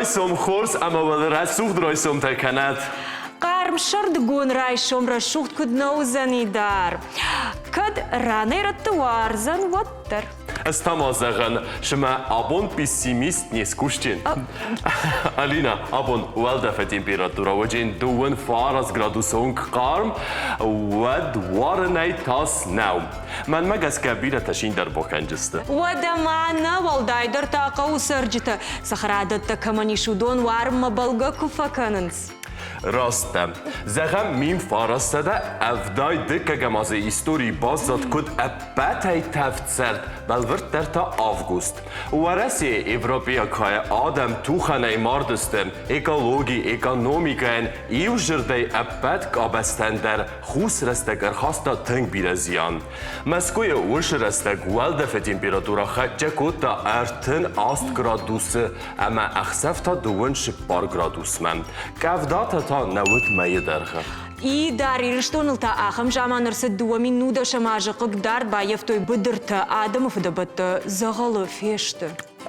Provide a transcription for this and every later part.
رایسم خورس اما ولر سوخت رایسم تکند. قارم شرد گون رایشم را شوخت کد نوزنی دار. کد رانی رتوار زن وتر. استمازغن شما آبون پیسیمیست نیست کشتین. الینا آبون ولدفه تمپراتورا وجین دوون فارس گرادوسون قارم ود وارنای تاس ناو. من مگس کبیره تشین در بکنجسته. ودمانه ولدای در تاقو سرجته سخرادت کمانی شدون وارم بلگا کفکننس. راستم زغم میم فارسته ده افدای دکه گمازه ایستوری بازداد کد ابتای تفت سرد بلورد در تا آفگوست ورسی ایوروپیا که آدم تو خانه ماردستن اکولوژی اکونومیکن ایو جرده ابت کابستن در خوص رستگر خاستا تنگ بیره زیان مسکوی وش رستگ ولدف تمپراتورا خدجه کد تا ارتن آست گرادوس اما اخصف تا دوون شپار گرادوس من کفدات تا نوت مایه درخه ای داری رشتونل تا آخم جامان رسد 2 minute شماجقق دارد با یفتوی بدرت آدم فدبت زغال فیشت.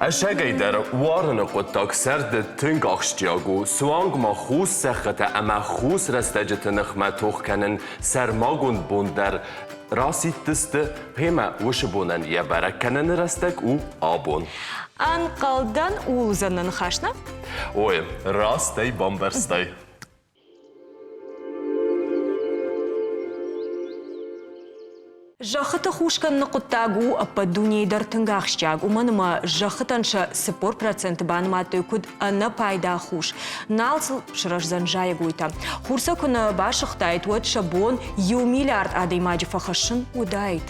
اشگی در وارن قطاق سرد تنگ آخشتیاگو سوانگ ما خوص سخته اما خوص رستجت نخمه توخ کنن سرماگون بوندر راسی تسته پیما وش بونن یه برک کنن رستگ او آبون. انقلدن اوزنن خشنه؟ اوه راستی بامبرستی. جاخت خوشکن نقطاگو اپا دنیای در تنگاخشتیاگ ومنما جاختنش 4% بانماتوی کد انا پایدا خوش نالسل شرش زنجای گویتا خورسا کن باشختایت ود شبون 1 میلیارد آدی ماجی فخشن ودایت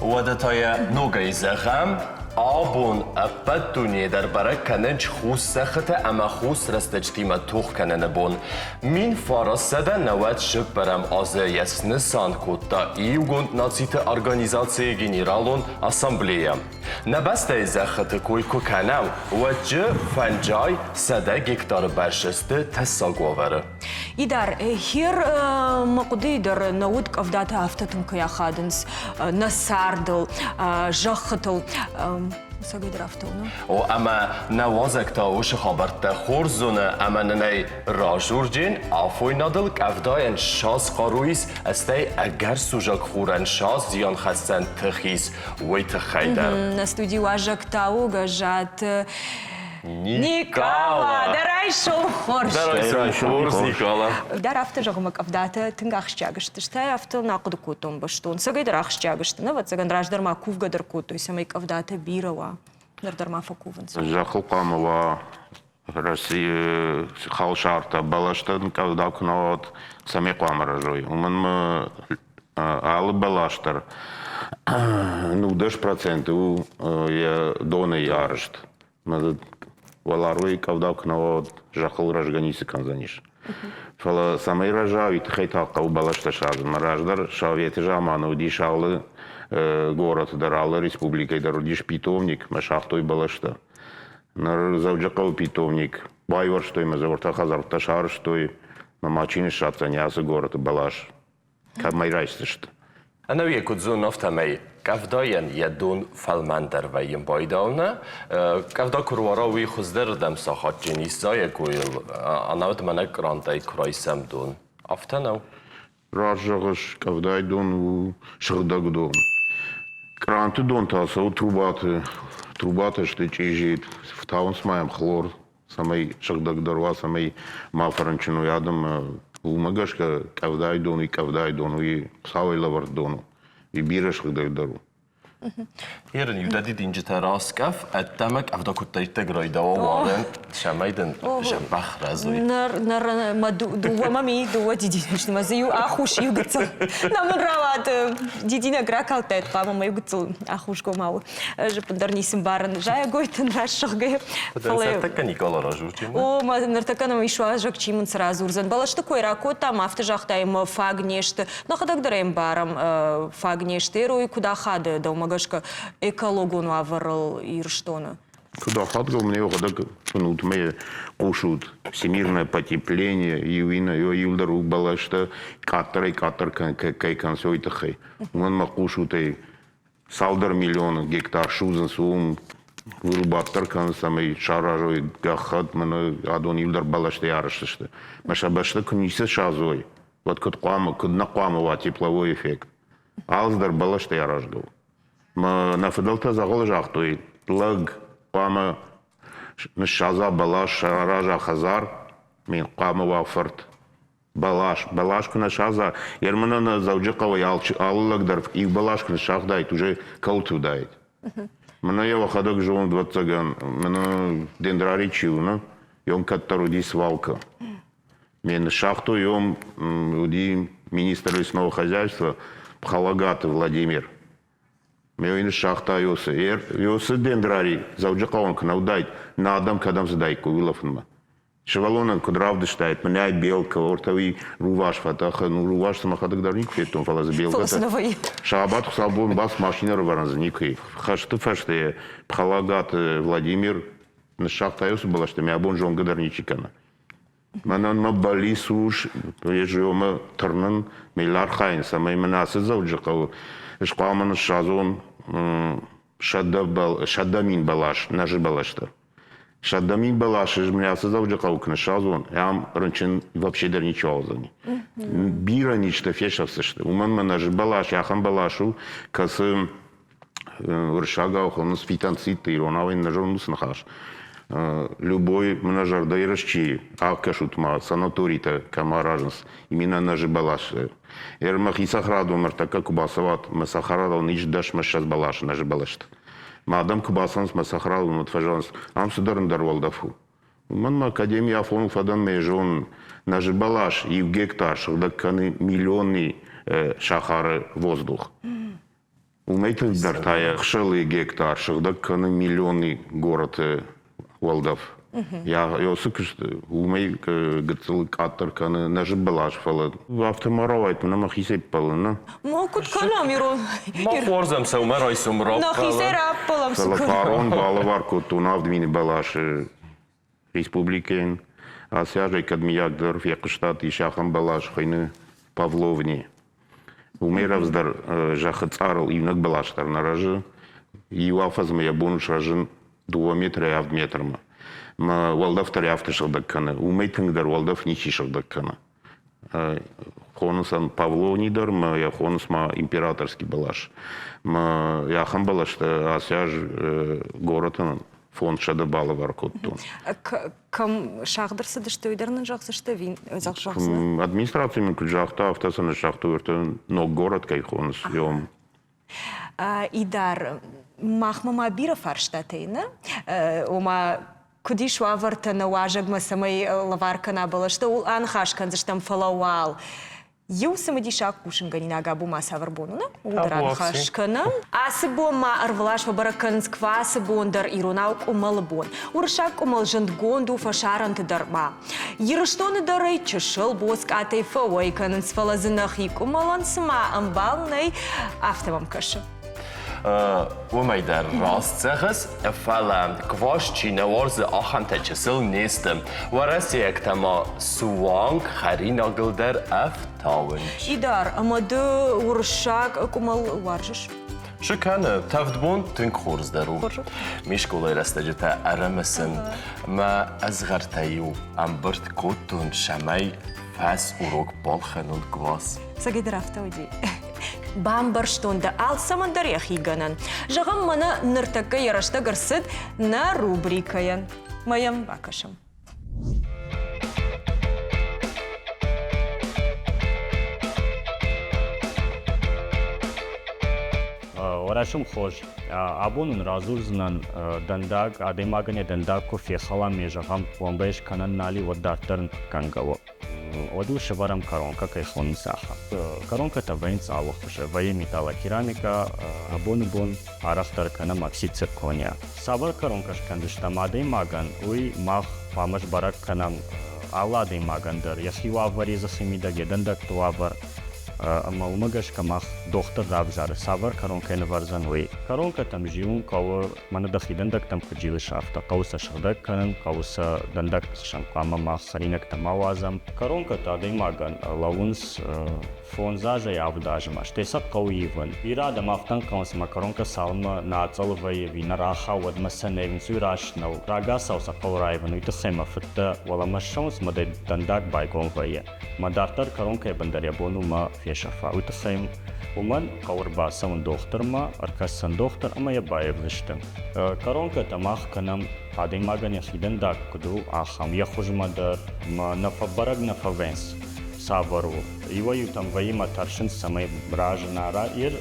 ودتای نوگای زغم آبون ابد دنیا در برای کننج خوص سخته اما خوص رستجتیما توخ کنن بون مین فارسده نوت شب برم آزه یسنسان کتا ایو گوند نازیت ارگانیزاسی گنرالون اسامبلیا نبسته زخت کوی کو کنو و جه فنجای سده گکتار برشسته تسا گووره ایدار هیر مقدی در نود کفدات هفتتون که خادنس نساردل جاختل ساقي درافتونه. و اما نوازك تا وش خبرت خورزونه اما نني راجورجين عفوي نادل كافداين شاز قارويس استي اگر سوجاك خورن شاز زيان خستن تخيس ويتخيدر. نستودي واجك تاو جات Никола, дарайшол хорш. Дарайшол хорш, Никола. Дар авто жогмак авдата тынгахшчагышты. Штай авто нақуды кутом баштон. Сагай дарахшчагышты. Ну вот саган раждарма кувга дар куту. Самайк авдата бирава. Дарма факуванс. Жахыл қамыва Россия халшарта балаштан кавдакнот самай қамыра жой. Уман алы балаштар. Ну 10% я дона ярышт. Валаруй кавдакнот жахыл ражганисы канзаниш. Фала самай ражавит хайтака у балашта шазм. Раждар шавети жаману дишалы город даралы республикой дарудиш питомник машахтой балашта. На завджакал питомник байвар что им заварта хазарта шар что и на мачине шатанясы город балаш. Как майрайсты что. أنا وياكد زون نفتمي كافداين يدون فالمندر ويم بايدالنا كافدا كرواراوي خزدر دم ساخات جنيس زاي كويل أنا ود منك رانتاي كرايسم دون أفتناو راجعش كافداي دون و شغداك دون كرانت دون تاسو трубаты что чижит в таун с моим хлор самый шغдак дарва самый мафранчину ядом Умагашка кавдай дону и кавдай дону и савай лавар дону и бираш хгдай дару. Hier nu dat dit inje teraskaf, اتمك أفضل كنت تجري دوامن شمايدن جبخ رازوي. نر ما دو مامي دو ديدي مش ما زيو أخوش يقتل. نمن رواد ديدينا غراكال تيت قام ما يقتل أخوش كماو. جبندر نيسم بارن جاي قويت نرشخ جه. نرتكن نيكولا راجوتي. О, ма нартакана мишва жак чимун сразу урзан. Балаш такой ракота, мафта жахтаем фагнешт. Нахадак дарем барам фагнештеру и куда хады да умагашка экологону аварал ирштона. Когда хатгал мне его когда пнут мы кушают всемирное потепление и вина и юлдар убала что катер кай консой тахай он ма кушают и салдар миллион гектар шузен сум вырубаттар кан самый шаражой гахат мы адон юлдар бала что ярышты что машабашта книса шазой вот код накламова тепловой эффект алздар бала что яражгал на федалта загол жахтой лаг قام نشازا بلاش راجع خزار من قام وافرت بلاش كنا شازا يرمنا زوجي قوي الله قدر и بلاش كنا شاخ دايت уже كولتو دايت من يا وخدك جون 20 من دендрари чивна يوم كترو دي свалка من шахту يوم уди министр лесного хозяйства Пхалагаты Владимир Меоин шахта Йосы дендрари, зауджакаон кнаудайт, на адам кадам задайку вилафнма. Шевалона кудравды штайт, меняй белка, ортави руваш фатаха, ну руваш самахадак дарник фетон фалаза белка. Шабат хсабун бас машина рваранзникой. Хашты фашты, Пхалагат Владимир, на шахта Йосы была, что мябон жон гадарничикана. Манан мабали суш, ежиома тарнан, мейлар хайн, самай манасы зауджакау. Шкаман шазон шаддамин балаш, нажи балашта. Шаддамин балаш, меня создал джакаукна шазон, ям раньше вообще даже ничего за ней. Бира ничто фешався что. Уман нажи балаш, яхам балашу, кас уршага он с фитанцит и он авен нажон нахаш. Любой менажер да и расчи, а кашутма санаторий-то камаражнс, именно нажи балаш. Ермах и сахраду мартака кубасават, мы сахарада нич даш мы сейчас балаш нажи балашт. Мадам кубасанс мы сахраду над фажанс, ам сударн дарвалдафу. Ман академия афон фадан межон нажи балаш и в гектар шагдаканы миллионный шахары воздух. Умеете дартая хшелый гектар шагдаканы миллионный город Валдав. Я сукаш умей гцел катер каны нажи балаш фала. Автомаровать на махисе пална. Мокут канамиру. Махорзам са умарай сумроб. Нахисера палам Салафарон балаварку тунав двини балаш республикен. А сяжей кадмияк дыр фекштат и шахам балаш хайны Павловни. Умеравздар жахацарл и мног балаштар наражи. И уафазм я бонуш ражин 2 метра и метрма. Ма Валдав таряфты шагдакканы. Умейтингдар Валдав ничи шагдакканы. Хонусан Павловнидар, ма я хонус ма императорский балаш. Ма я хам балаш, асяж городын фонд шадабала варкоттун. Кам шахдырсы дышты өйдернын жақсы шты вин жақсына? Администрациямен күл жақта, автосаны жақты өрті, но город кай хонус йом. Идар, махмама бира фарштатейна, ома куди шуаварта на важагма самай лаваркана была, что ул анхашкан заштам фалауал. Ю самадишак кушинганина габу масаварбонуна, удар анхашкана. Асыбома арвлаш вабаракансква сыбондар ирунаук умалбон. Уршак умалжандгонду фашаранты дарма. Ерыштоны дарай чышыл боск атай фауайканын сфалазынахик умалан сма амбалнай автомамкашы. Умайдар растцехас, фалан квашчина ворзы ахантачысыл нестым. Варасиек тама суанг харина гылдар афтауынч. Идар, амады уршак кумал варжыш. Шыканы, тавдбон тынк хорздару. Мишкулай растаджита арамасын. Ма азгартаю амбырт коттун шамай фас урок балханун квас. Сагидар автауди. Бамбар штонда ал самандарях иганан. Жағам мана ныртакка ярашта гарсыд на рубрикаян. Маям бакашам. Орашум хош. Абонун разурзнан дандаг, адемагане дандаг кофе халам межагам вамбеш канан нали вадартерн кангаво. Оду шеварам коронка кайхон саха. Коронка та вейнц авах пуше. Вае металла керамика, абон арахтар кана макси циркония. Савар коронка шкандышта мадей маган, уй мах памаш барак канам аладей магандар. Яхи вавари засемидаге дандак туавар. اما ومگش کماخ دختر رابزار ساور کارونکه نوارزن وی کارونکه تم جیون کاور من دخیدن دک تم کجیل شافتا قوس شردک کنن قوس دندک شن قام ما خرینک تموازم کارونکه تا دیماگن لاونس فونزاجه یافداج ماش تیسا قوی ون ایراد مافتن کانس ما کارونکه سالم ناصل وی وینا راخا ود مسنه وین سوراش نو راگا سوسا قورای ون وی تخیمه فت ولا مشونس مد دندک بایگون وی ما دارتر کارونکه بندر بونو ما في شفا وتخيم ومن قور باسون دختر ما اركسن دختر اما يبايب لشتن كارونكا تماخ كنم هادي ماغن يخيدن داك كدو اخام يخوج مدر ما نفبرق نفوينس سابرو ايوه يتم وي ما ترشن سمي براج نارا ير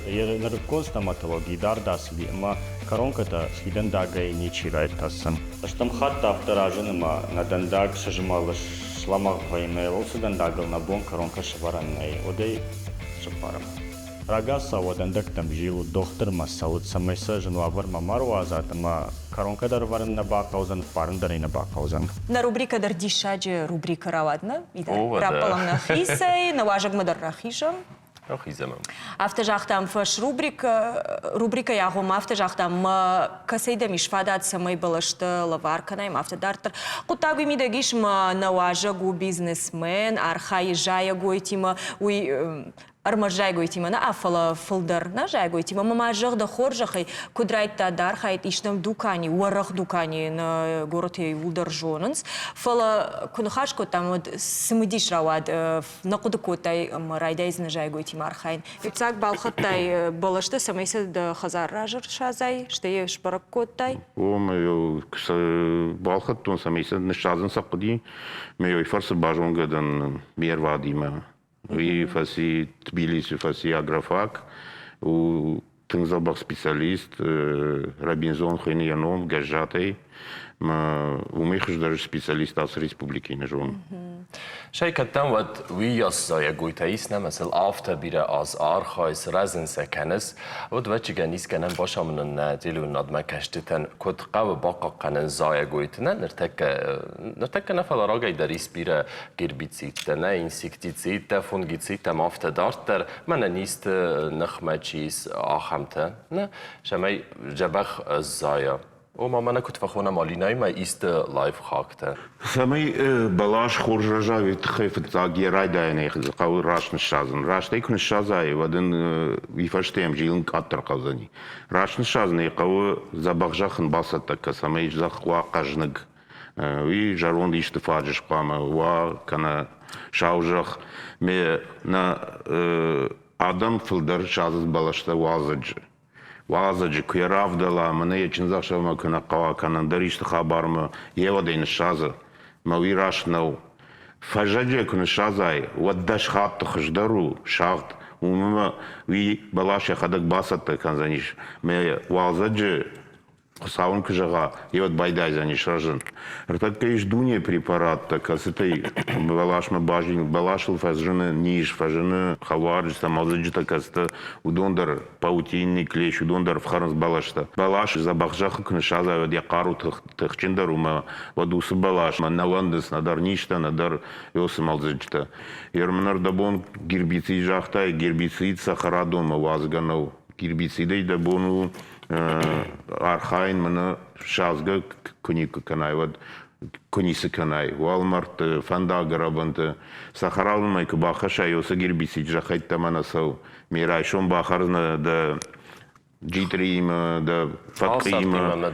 نركون ستماتولوجي دار داسلي اما كارونكا تا خيدن داغي نيچي رايت تاسن اشتم خط افتراجن ما ندن داغ شجمالش Ламах войны, лосудан дагл на бон коронка шваранной, одей шапарам. Рагаса одандак там жил доктор масаут самайса жануавар мамару азатама коронка дар варан на бакаузан фарн дарей на бакаузан. На рубрика дар дишаджи рубрика равадна, ида рапалам на хисей, на важак мадар рахишам. Автожахтам фаш рубрика ягом автожахтам касейда мишфадат самай балашта лаварканаем автодартер кутаби мидагиш ма наважа гу бизнесмен архай жая гойтима уй армажай гойтима на афала филдер на жай гойтима мамажах да хоржахай кудрайта дархайт ишнам дукани уарах дукани на городе улдержоненс фала кунхашко там вот смидиш равад на кудукотай марайдайз на жай гойтима архайн ипцак балхаттай балашта самайса да хазар ражар шазай штей шпаракотай о мой балхат тон самайса на шазан сакди мой фарс бажонгадан мервадима и фаси Тбилиси, фаси агрофак, у тынзабах специалист, Робинзон Хеньянон, Гажатай, у них даже специалист aus Республики Нежон. شاي كتام ود وياس يا جويتايسنا مثل آفتا بيرا از آرخايس رزن سكنس ود وجه جنيس كنن باشا من النادل والنادمة كشتتن كد قو باقا قنن زايا جويتنا نرتك نفل راجع دريس بيرا جربيتسيتنا إنسكتيتسيتا فونجيتسيتا مافتا دارتر من نيست نخمة جيس آخمتا نه شماي جبخ زايا وما مانا كنت فخونا ماليناي ما إيست لايف خاكتا سامي بلاش خورج رجاوي تخيف تاجي رايدايني قاو راش نشازن راش تيكون الشازاي ودن يفشتيم جيلن كاتر قازني راش نشازن قاو زبغجخن باسطك سامي زخ واقجنق وي جارون ديش تفاجش قاما وا كان شاوجخ مي نا ادم فلدر شازز بلاشتا وازج وازج كيراف دلا من يچن زخشا ما كنا قوا كان دريشت خبرم يودين الشازه ما ويراش نو فجاجه كن شازاي وداش خاط خجدرو شاغت وما وي بلاش خدك باسط كان زنيش ما وازج ساون кжага и вот байдай за нишажен ртак кеш дуне препарат так асытай балаш мы бажин балашыл фажыны ниш фажыны хаварж там азыжы так аста удондар паутинный клещ удондар фхарнс балашта балаш за бахжах кншаза вот я кару тхчиндар ума вадусы балаш навандыс надар ништа надар ёсым алзыжта ермнар дабон гербицид жахтай гербицид сахарадон вазганов гербицидей дабону архайн мана шазга куника канай вот куниса канай Walmart фандаграбанта сахаралын майка бахаша ёса гербицид жахайт таманасау мирайшон бахарна да جيتريما دا فقيما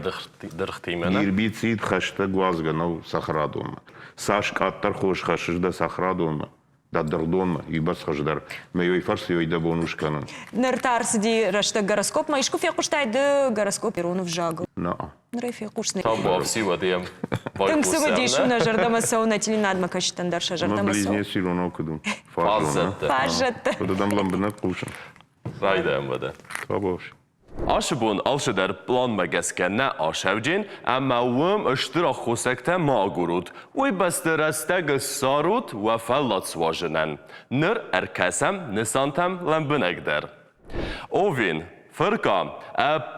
гербицид хашта гвазганов сахарадон саш каттар хош хашш да сахарадон да дардон и бас хаждар мей фарс ой да бонушкан нартар сиди рашта гороскоп маишку фе куштай да гороскоп иронов жагл на нрефе кушны там вовси водем там сумадиш на жардама сауна тилинадма каштандар шажардама сау близнец ироно кудум фажет да дам ламбна кушан رايدم بده табош آشبون آلش در پلان مگسکن نه آشوجین اما وم اشتراک خوسکته ما گرود وی بسترستگ سارود و فلات سواجنن نر ارکسم نسانتم لنبنگ در اوین فرقا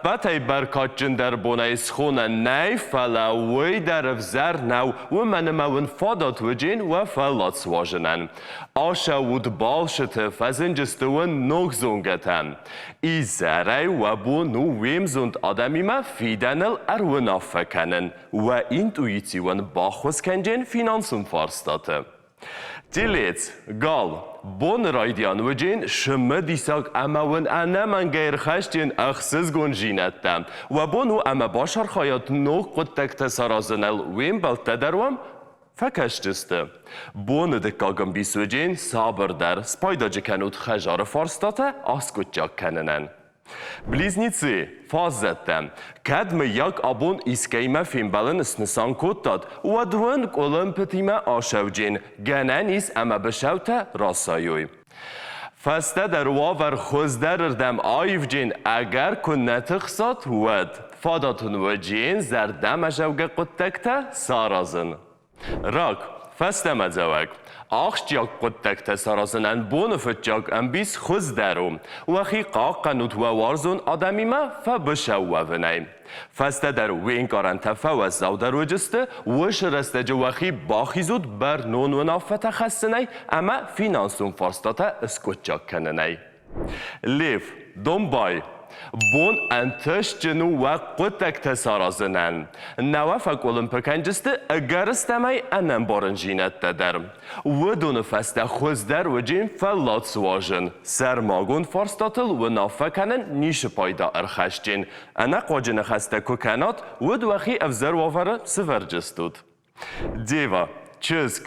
بطی برکات جندر بونایس خونه نی فلا وی در افزر نو و من مون فادات و جین و فلات سواجنن آشا ود بالشت فزن جستون نوگزونگتن ای زره و بو نو ویمزوند آدمی ما فیدنل ارون افکنن و اینتویتیون باخوز کنجن فینانسون فارستاته Tillet, gal, bon raidian و جین شما دیساق اما ون انا من غیر خشتین اخسز گون جینتم و بونو اما باشر خایات نو قدتک تسارازنل ویم بلت دروم فکشتسته. بون دکاگم بیسو جین صابر در سپایدا جکنود خجار فارستاته آسکوت جاک کننن. Близнецы, фазеттем, кадме як абон искейме фимбален снесан коттад, و دوان قلم پتیمه آشوجین، گنن ایس اما بشوته راسایوی. فسته در واور خوزدر اردم آیف جین اگر کن نتخصات ود، فاداتون و جین زردم اجوگه قدتکته سارازن. راک، فسته مزوگ. آخشیاک قدتک سارازنن بون فتجاک انبیس خوز دروم و خی قاقنوت و وارزون آدمی ما فبشو و ونیم. فسته در وین کارن تفاوز زو در وجسته وش رسته جوخی باخیزود بر نون و نافت خستنی اما فینانسون فارستاته اسکوچاک کننی. لیف، دنبای بون انتش جنو و قدتک تسارازنن. نوافق اولمپیکانجسته اگر استمی انم بارنجینت دادرم. و دون فسته خوزدر و جین فلات سواجن. سرماگون فارستاتل و نافکنن نیش پایدا ارخشجین. انا قاجن خسته ککنات و دوخی افزر وافره سفرجستود. دیوا، چسک،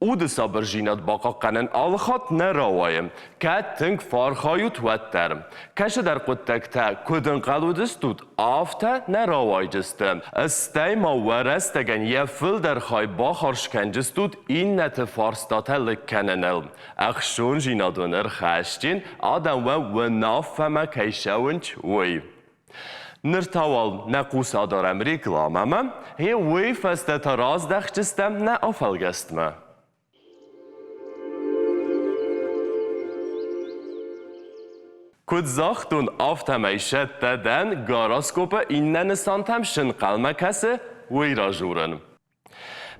او د صبرجینات باقا قنن آلخات نراوایم که تنگ فارخایوت ودترم کش در قدتکتا کدن قلودستود آفته نراوای جستم استی ما ورستگن یه فل در خای باخارش کنجستود این نت فارستاته لکننل اخشون جینادون ارخشتین آدم و نافمه کیشونچ وی نرتوال نقوس آدارم ریکلامم هی وی فسته تراز دخچستم نه آفلگستمه کد زاختون آفتمیشت دادن گاراسکوپ اینن سانتم شن قلمه کسه وی را جورن.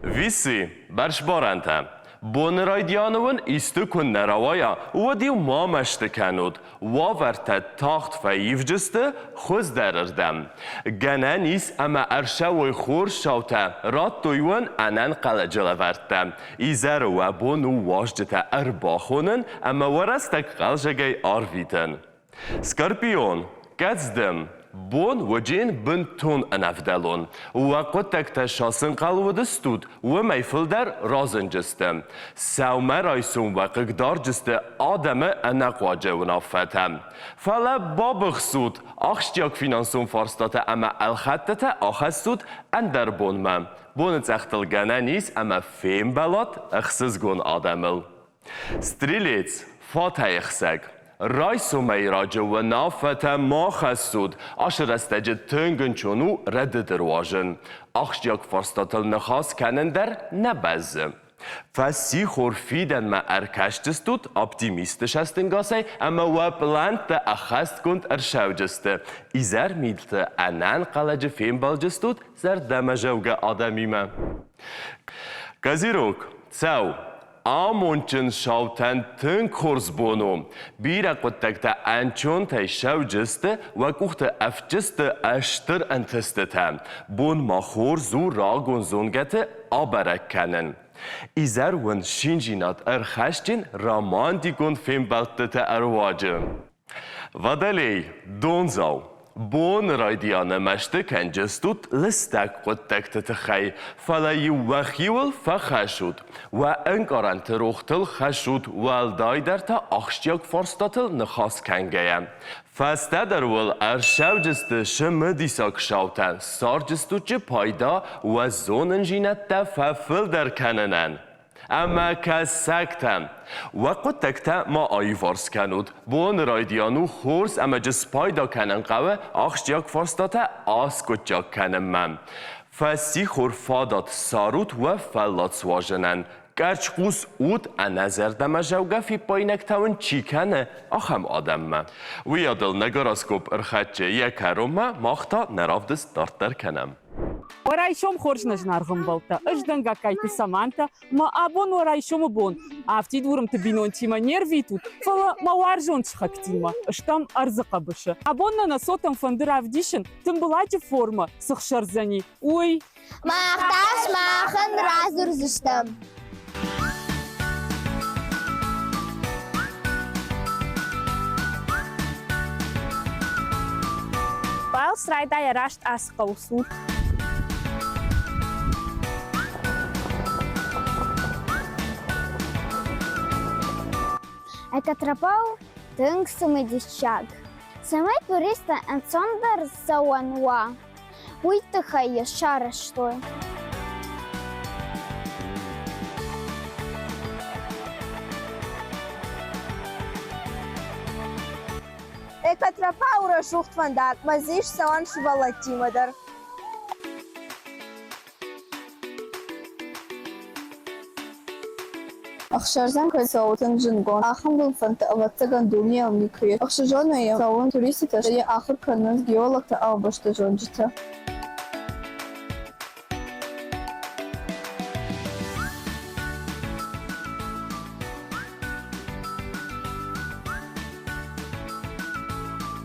ویسی برش بارنتم. بون رایدیانون ایستو کن نروایا و دیو ما مشت کنود و ورت تاخت فیف جسته خوز درردم. گنن ایس اما ارشه و خور شاوته رات دویون انن قلجل وردم. ایزر و بونو واجدت ارباخونن اما ورستک قلجگی آرویتن. سکارپیون، گزدم، بون و جین بنتون انفدلون و قدتک تشاسن قلودستود و میفل در رازن جستم. سومه رایسون و قدار جسته آدم انقواجه و نافتم. فلا بابخسود آخشتیاک فینانسون فارستاته اما الخطته آخستود اندر بونمم. بونت اختلگانه نیست اما فیم بلات اخسزگون آدمل. ستریلیت، فاتح اخسگ. رایسو میراجه و نافت ما خستود آشر استجه تنگن چونو رد درواجن آخشیاک فرستاتل نخواست کنن در نبزه فسی خورفیدن ما ارکشتستود اپتیمیستش هستنگاسه اما و پلانت اخست کند ارشوجسته ایزر میلت انان قلج فیم بالجستود زر دمجوگ آدمی ما کزیروک سو آمونچن شاوتن تن کورس بونم بیره قدتکتا انچون تای شو جسته و کوخت اف جسته اشتر انتستتم بون ما خور زو راگون زونگت آبرک کنن ایزر ون شینجینات ارخشتین رامانتیکون فیم بلتت ارواجه و دلی دونزاو بون رایدیانه مشته کنجستود لستک قدتک تتخی فلایی وخیول فخشود و انکارن تروختل خشود والدای در تا اخشتیاک فرستاتل نخواست کنگیم. فسته در ول ارشو جسته شمه دیساک شاوتن سار جستو چه پایدا و زونن جینت ده ففل در کننن. اما که سکتم و قدتکتا ما آیوارس کنود بون رایدیانو خورس اما جس پایدا کنن قوه آخشتیاک فرستاته آسکوت جاک کنن من فسی خور فادات ساروت و فلات سواجنن Качкус ут а назар дамажауга фи пойнак таун чикане ахам адамма. Уядл нагороскоп рхаче якарома махта наравдыс тартар канам. Орайшом хоржнаж наргымбалта, ыжданга кайты саманта, ма абон орайшом бон. Афти дурым ты бинон тима нерви тут, фала ма варжон чхактима, штам арзака быша. Абонна на сотам фандыр авдишен, тым былати форма, сахшарзани. Ой, Мақташ мақын разыр зіштім. Пайл срайда ярашт ас қаусу. Екатрапау тынг сымы дещаг. Сымы туриста энцондар зауануа. Уйтыха ешара что. Екатрапау рашухт вандак, мазиш сауан швалатимадар. Ахшарзан кайсаутан жингон. Ахам был фанта аваттаган дуния микрия. Ахшажона я саун туристита я ахыр каназ геологта албашта жонжита.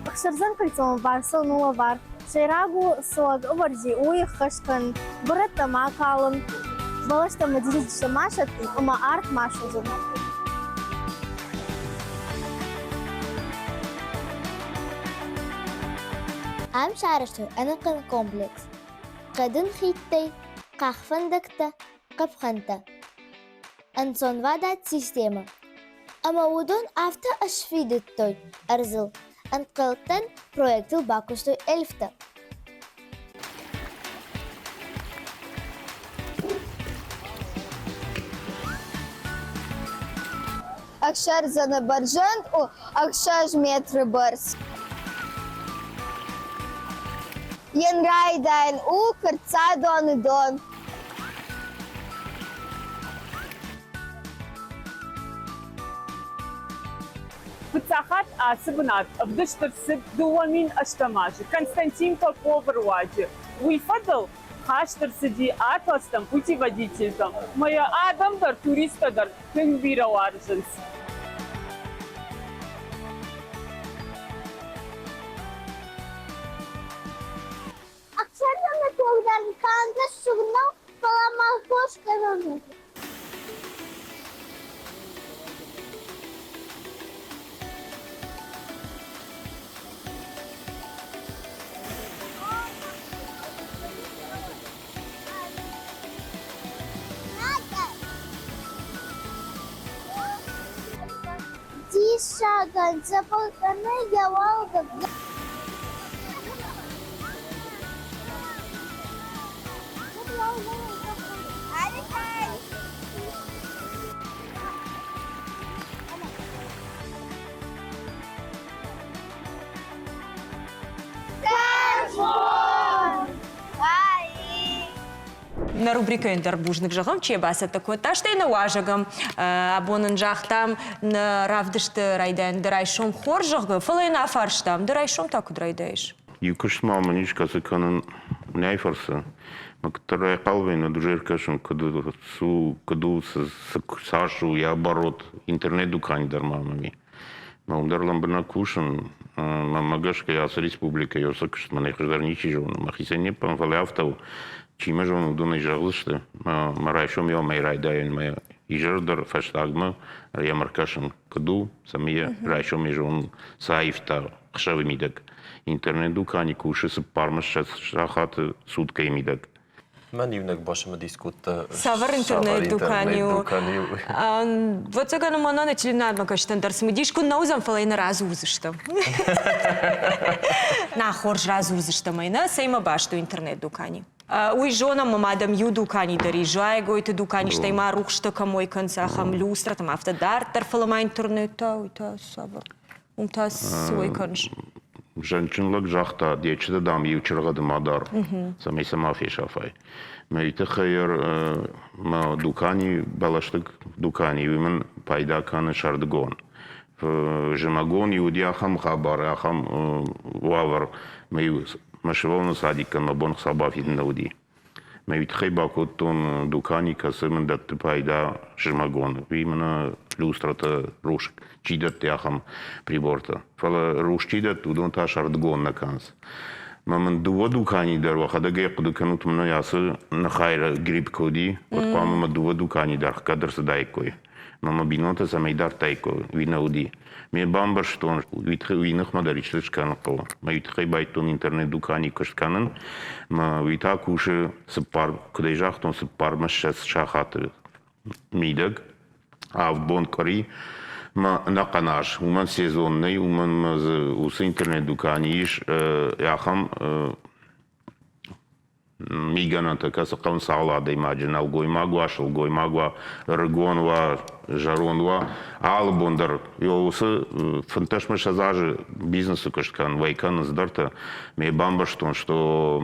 Ахшарзан кайсаун варсал нуа вар. Шайрагу суаг варзи уи хашкан. Братта макалын. Балашта мадридши машат, ама арт машузун. Ам шарышту анакын комплекс. Кадын хиттэй, кахфандакта, капханта. Ансон вадат система. Ама удун авто ашфидеттой, арзыл. Анткалттан проектыл бакуштой эльфта. Акшар занабаржан, о, акшаж метры барс. Yen raidain u kırtsa donu don. Пацахат асыбнат, вдыштыр сып дуамин аштамажи, Константин Попов рваджи. Уйфадал хаштыр сиди атластам путеводительтам. Моя адамдар туристадар тынгбира варжынс. Акшардан толдан канда шугнал поломал кошка. Шаган заполканы явалды. На рубрика «Интербужник жағым» че баса такой таштайна важагам абонын жақтам равдышты райдан дырайшом хор жағы фалайна фарштам дырайшом таку драйдайш. Юкаш маманишка саканын найфарса. Которая половина дужеркашем, когда Сашу и оборот интернет дукань дармамами. Маундарлам бernakушен, мамагашка я с республика, я сакуш манехаждарничи жон, махисене памфале автов. Чима жон дунай жаглышты, марайшом я майрайдайын моя ижардар фаштагма, я маркашем каду, самия райшом я жон саифта хшавы мидак. Интернет дукани куши с пармаш шахаты сутка мидак. Мен юнак башыма дискут. Савар интернет дуканию. Вот сега на мана на челена каштан дарсмы дишку наузам фалайна разу узыштам. На хорж разу узыштам айна сейма башту интернет дукани. Уй жона мамадам ю дукани дари жай гойте дукани штайма рухшта камой концахам люстра там автодар тарфалама интернета уй та савар. Умтас свой конш. Женщинлык жахта дечде дам ючырга дымадар. Самайса мафия шафай. Мейте хайр ма дукани балаштык дукани вимен пайда каны шардгон. Жемагон юдиахам хабарахам вавар мей машевон садика на бон сабаф иднауди. Мейте хай бакотон дукани касым дат пайда жемагон. Вимена люстрата рушк. Чидат яхам приборта. Фала руш чидат удон та шардгон на канс. Маман дува дукани дар вахада гей кудуканут мна ясы на хайра гриб коди. Вот мама дува дукани дар кадр садайкой. Мама бинота самайдар тайко винауди. Ми бамбар штон витхи винах мадарич лишканко. Ма витхи байтон интернет дукани кашканын. Ма вита куши сыппар кудайжахтон сыппар машас шахаты мидаг. А в бонкари ма нақанаш. Уман сезонный, уман усы интернет дуканиш яхам мигана така сақам саулада имаджинал гоймагва, шыл гоймагва, рыгонва, жаронва, албондар. Йоусы фанташма шазажи бизнесу кашкан, вайкан здарта, ме бамбаштон, что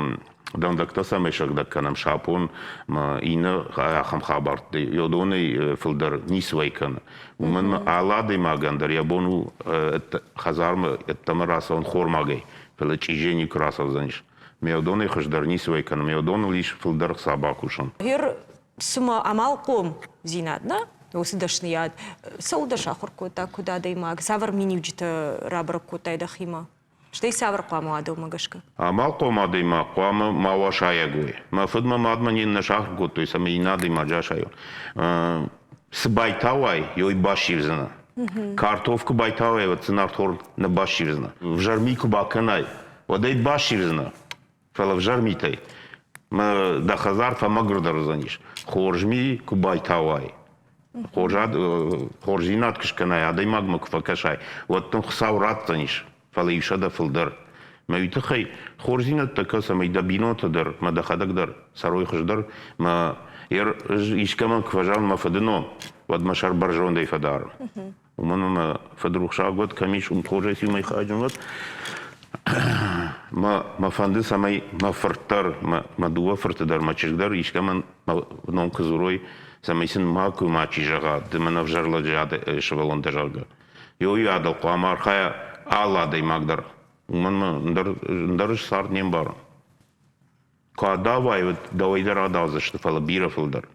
дандакта самай шагдакканам шапон, ина ахам хабарты, йодоны филдар нис вайкана. Уман алады магандар, ябону хазарма, тамараса он хормагай, филачижени красав заниш. Меодоны хаждарни свой кан, меодоны лишь филдар сабакушан. Гир сума амал ком зинадна, усидашный яд. Саудаша хоркота куда даймаг. Савар минивджита рабра кота идахима. Что и савар кваму адал магашка? Амал ком адайма квама мавашая гуи. Ма фидма мадмани на шахр гутой сами и надайма джашаю. Сбайтавай йой башивзна. Картовку байтавай вот ценартор на башивзна. В жармику баканай. Водай башивзна. Фала в жармитай. Ма да хазар фама грдарзаниш. Хоржми кубайтавай. Хоржинат кышканай, адай магма кфакашай. Вот там хсаурат заниш. Фала ишада филдар. Ма витахай хоржинат така самай да бинота дар, ма да хадагдар, сарой хаждар, ма ер ишкаман кважан ма фадено. Вад машар баржон дай фадар. Умана фадрухша год камиш умтхожай симай хаджан вот. ما فانده سمای ما فرتر ما دوا فرتدار ما چشدار ایشکمان ما نام کزوروی سمیسن ما کو ما چیجا دمن افجرلا جاده شوالون دجاگا یو یادل قامار خیا الله دی مقدر من ندرش سارت نیم بار کادا وای دوای در آدازش فلا بیره فلدر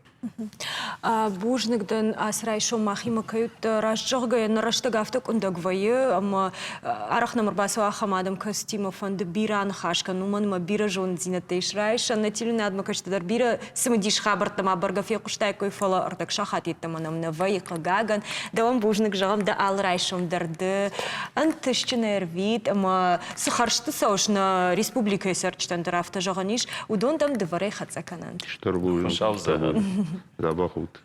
Бужныкдан асрайшо махима кают разжогая на раштагафтак ундагвае, ама арахнамар басва хамадам костима фанды биран хашка, нуман ма бира жон зинатейш райша, на тилюне адма каштадар бира самадиш хабартама баргафе куштай кой фала артак шахатиттама намна вайка гаган, да он бужнык жагам да ал райшом дарды, антышчина эрвит, ама сухаршты сауш на республика эсерчтан тарафта жаганиш, удон там дварей хацаканан. Штарбу Забахут.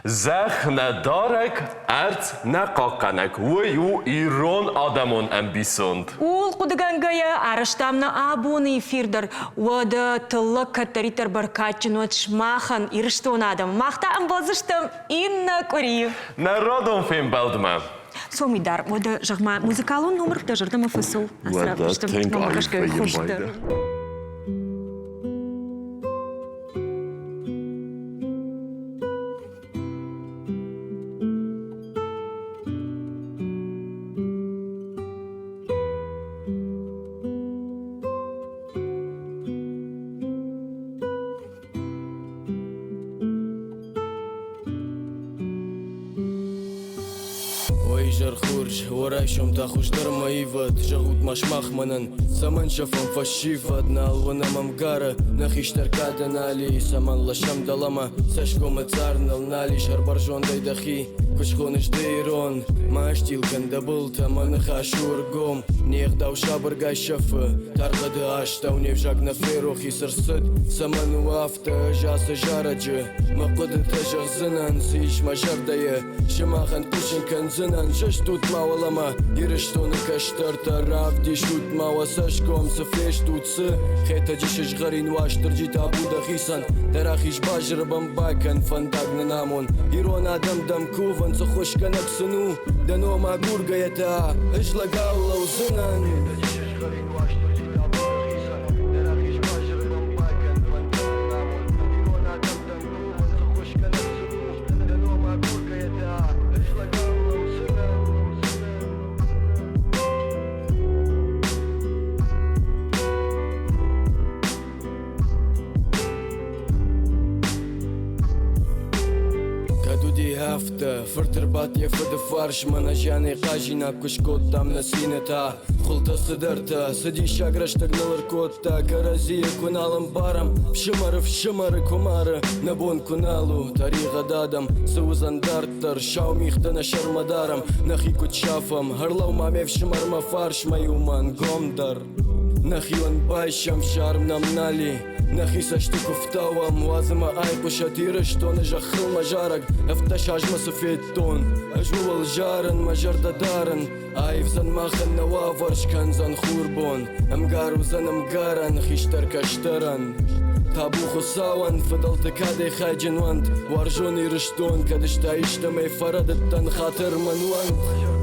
زخ ندارک ارز نقاقنک ویو ایران آدمون امبیسوند Ул кудыгангая араштамна абуны эфирдер вода тыллык катаритер баркачин вот шмахан ирштон адам махта амбозыштым Инна Куриев. Народом фейм балдыма. Сомидар вода жагма музыкалун номер да жардама фасыл. Асраптым номеркашка хуштыр. جر خورج ورايشم تاخوش درما يفاد جغوت مشماخ منن سمن شفم فشيفاد نالونا ممقارة نخيش تركادا نالي سمن لشم دلما سشكو متزارنل نالي شربرجون داي دخي كشخونش ديرون ما اشتيل كان دبلتا ما نخاشور قوم نيخ داو شابر قاي شفا تارقد اشتا ونيفجاق نفيروخي سرسد سمن وافتا جاس جارجي ما قد انتجغ زنان سيش ما جردايا شماخن كوشن كان زنان ششتوت ما ولما يرشتون كشترت رافدي شوت ما وسشكم سفليش توتس خيتا جيش غرين واشتر جيت ابو دخيسن دراخيش باجر بمباكن فندقنا نامون يرون ادم دم كوفن سخوش كنك سنو دنو ما قورقا يتا اجلا قال وزنن فرتر باتي فد فرش من جاني قاجينا كشكوت تام نسينتا خلطة صدرتا سدي شاقرش تقنل ركوتا كرازي كنالم بارم بشمر في شمر كمار نبون كنالو طريقة دادم سوزن دارتر شاومي اختنا شرمدارم نخي كنت شافم هرلو مامي في شمر ما فارش ما يومان قومدر نخي ونبايشم شارم نمنالي نخي سشتكو فتاوام وازما اي بوشاتيرش تون جخل مجارك افتش عجمة سفيد تون اجو الجارن مجر دارن اي فزن ماخن نوافرش كان زن خوربون امقار وزن امقارن خيشتر كشترن تابو خساون فضلت كادي خايجن وانت وارجوني رشتون كدش تعيش تمي فردت خاطر من وانت